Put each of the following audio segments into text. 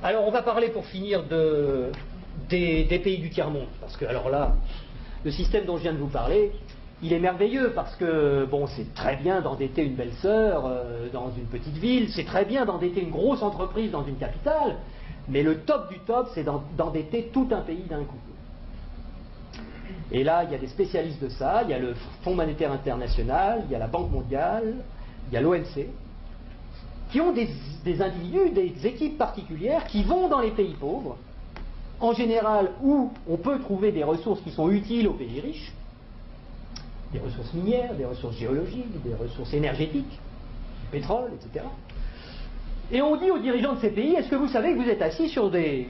Alors on va parler pour finir des pays du tiers-monde, parce que alors là, le système dont je viens de vous parler, il est merveilleux parce que, bon, c'est très bien d'endetter une belle-sœur dans une petite ville, c'est très bien d'endetter une grosse entreprise dans une capitale, mais le top du top, c'est d'endetter tout un pays d'un coup. Et là, il y a des spécialistes de ça, il y a le Fonds monétaire international, il y a la Banque mondiale, il y a l'OMC, qui ont des individus, des équipes particulières qui vont dans les pays pauvres, en général où on peut trouver des ressources qui sont utiles aux pays riches, des ressources minières, des ressources géologiques, des ressources énergétiques, du pétrole, etc. Et on dit aux dirigeants de ces pays, est-ce que vous savez que vous êtes assis sur des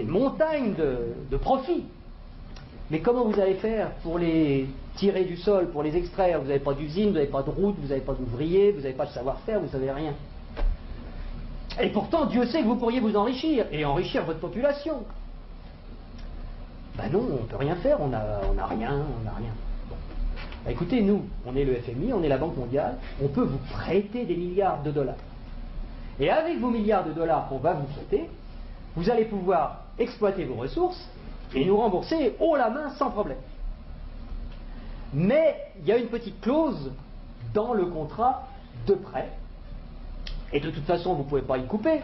montagnes de profits? Mais comment vous allez faire pour les tirer du sol, pour les extraire? Vous n'avez pas d'usine, vous n'avez pas de route, vous n'avez pas d'ouvriers, vous n'avez pas de savoir-faire, vous ne savez rien. Et pourtant, Dieu sait que vous pourriez vous enrichir, et enrichir votre population. Ben non, on ne peut rien faire, on n'a rien, on n'a rien. Bon. Ben écoutez, nous, on est le FMI, on est la Banque mondiale, on peut vous prêter des milliards de dollars. Et avec vos milliards de dollars qu'on va vous prêter, vous allez pouvoir exploiter vos ressources et nous rembourser haut la main sans problème. Mais il y a une petite clause dans le contrat de prêt, et de toute façon vous ne pouvez pas y couper,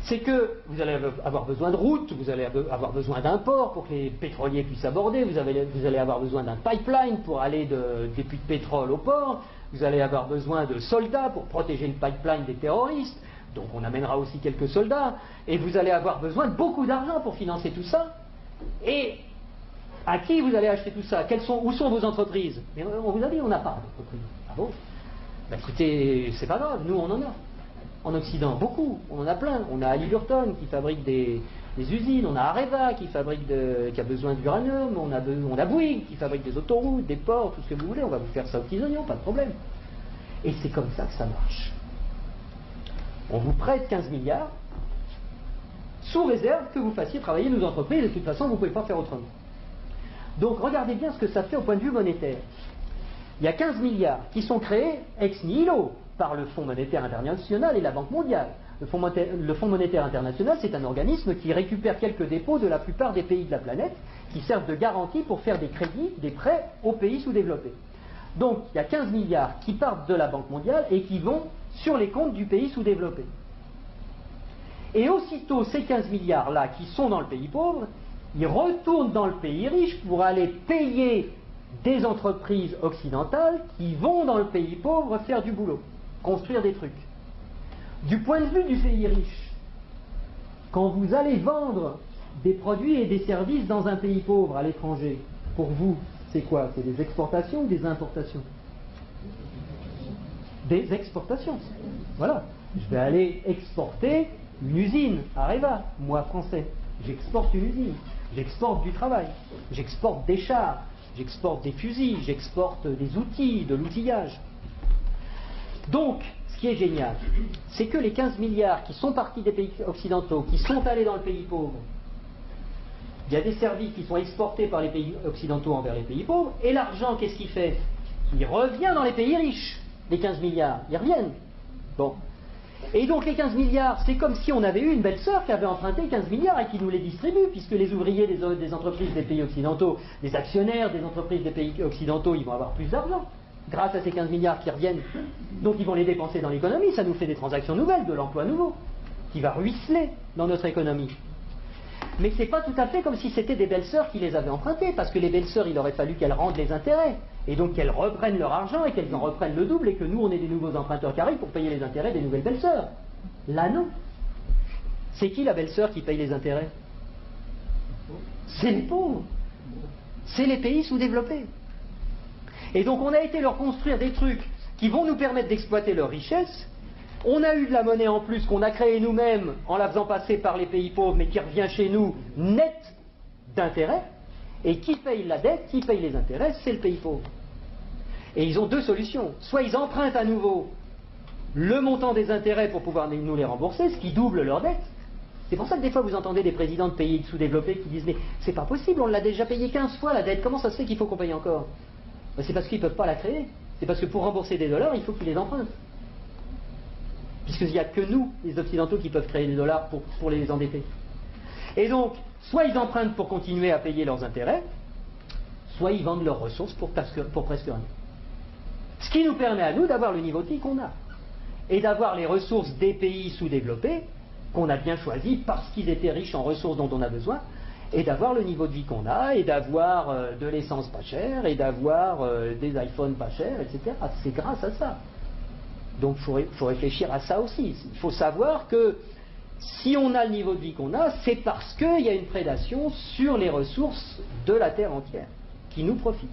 c'est que vous allez avoir besoin de routes, vous allez avoir besoin d'un port pour que les pétroliers puissent aborder, vous allez avoir besoin d'un pipeline pour aller des puits de pétrole au port, vous allez avoir besoin de soldats pour protéger le pipeline des terroristes, donc on amènera aussi quelques soldats, et vous allez avoir besoin de beaucoup d'argent pour financer tout ça. Et à qui vous allez acheter tout ça? Où sont vos entreprises? Mais on vous a dit, on n'a pas d'entreprise. Ah bon? Ben écoutez, c'est pas grave, nous on en a. En Occident, beaucoup, on en a plein. On a Halliburton qui fabrique des usines, on a Areva qui a besoin d'uranium, on a Bouygues qui fabrique des autoroutes, des ports, tout ce que vous voulez, on va vous faire ça aux petits oignons, pas de problème. Et c'est comme ça que ça marche. On vous prête 15 milliards, sous réserve que vous fassiez travailler nos entreprises, et de toute façon vous ne pouvez pas faire autrement. Donc regardez bien ce que ça fait au point de vue monétaire. Il y a 15 milliards qui sont créés ex nihilo par le Fonds monétaire international et la Banque mondiale. Le Fonds monétaire international, c'est un organisme qui récupère quelques dépôts de la plupart des pays de la planète, qui servent de garantie pour faire des crédits, des prêts aux pays sous-développés. Donc il y a 15 milliards qui partent de la Banque mondiale et qui vont sur les comptes du pays sous-développé. Et aussitôt ces 15 milliards-là qui sont dans le pays pauvre, ils retournent dans le pays riche pour aller payer des entreprises occidentales qui vont dans le pays pauvre faire du boulot, construire des trucs. Du point de vue du pays riche, quand vous allez vendre des produits et des services dans un pays pauvre à l'étranger, pour vous, c'est quoi? C'est des exportations ou des importations? Des exportations. Voilà. Je vais aller exporter une usine, Areva, moi français. J'exporte une usine, j'exporte du travail, j'exporte des chars, j'exporte des fusils, j'exporte des outils, de l'outillage. Donc, ce qui est génial, c'est que les 15 milliards qui sont partis des pays occidentaux, qui sont allés dans le pays pauvre, il y a des services qui sont exportés par les pays occidentaux envers les pays pauvres, et l'argent, qu'est-ce qu'il fait? Il revient dans les pays riches, les 15 milliards, ils reviennent. Bon. Et donc les 15 milliards, c'est comme si on avait eu une belle-sœur qui avait emprunté 15 milliards et qui nous les distribue, puisque les ouvriers des entreprises des pays occidentaux, les actionnaires des entreprises des pays occidentaux, ils vont avoir plus d'argent grâce à ces 15 milliards qui reviennent. Donc ils vont les dépenser dans l'économie, ça nous fait des transactions nouvelles, de l'emploi nouveau, qui va ruisseler dans notre économie. Mais c'est pas tout à fait comme si c'était des belles-sœurs qui les avaient empruntées, parce que les belles-sœurs, il aurait fallu qu'elles rendent les intérêts, et donc qu'elles reprennent leur argent, et qu'elles en reprennent le double, et que nous, on ait des nouveaux emprunteurs qui arrivent pour payer les intérêts des nouvelles belles-sœurs. Là, non. C'est qui la belle-sœur qui paye les intérêts? C'est les pauvres. C'est les pays sous-développés. Et donc, on a été leur construire des trucs qui vont nous permettre d'exploiter leur richesse. On a eu de la monnaie en plus qu'on a créée nous-mêmes en la faisant passer par les pays pauvres, mais qui revient chez nous net d'intérêts. Et qui paye la dette, qui paye les intérêts, c'est le pays pauvre. Et ils ont deux solutions. Soit ils empruntent à nouveau le montant des intérêts pour pouvoir nous les rembourser, ce qui double leur dette. C'est pour ça que des fois vous entendez des présidents de pays sous-développés qui disent « Mais c'est pas possible, on l'a déjà payé 15 fois la dette, comment ça se fait qu'il faut qu'on paye encore ?» C'est parce qu'ils ne peuvent pas la créer. C'est parce que pour rembourser des dollars, il faut qu'ils les empruntent. puisqu'il n'y a que nous, les Occidentaux, qui peuvent créer des dollars pour les endetter. Et donc, soit ils empruntent pour continuer à payer leurs intérêts, soit ils vendent leurs ressources pour presque rien. Ce qui nous permet à nous d'avoir le niveau de vie qu'on a, et d'avoir les ressources des pays sous-développés, qu'on a bien choisis parce qu'ils étaient riches en ressources dont on a besoin, et d'avoir le niveau de vie qu'on a, et d'avoir de l'essence pas chère, et d'avoir des iPhones pas chers, etc. C'est grâce à ça. Donc il faut réfléchir à ça aussi. Il faut savoir que si on a le niveau de vie qu'on a, c'est parce qu'il y a une prédation sur les ressources de la Terre entière, qui nous profitent.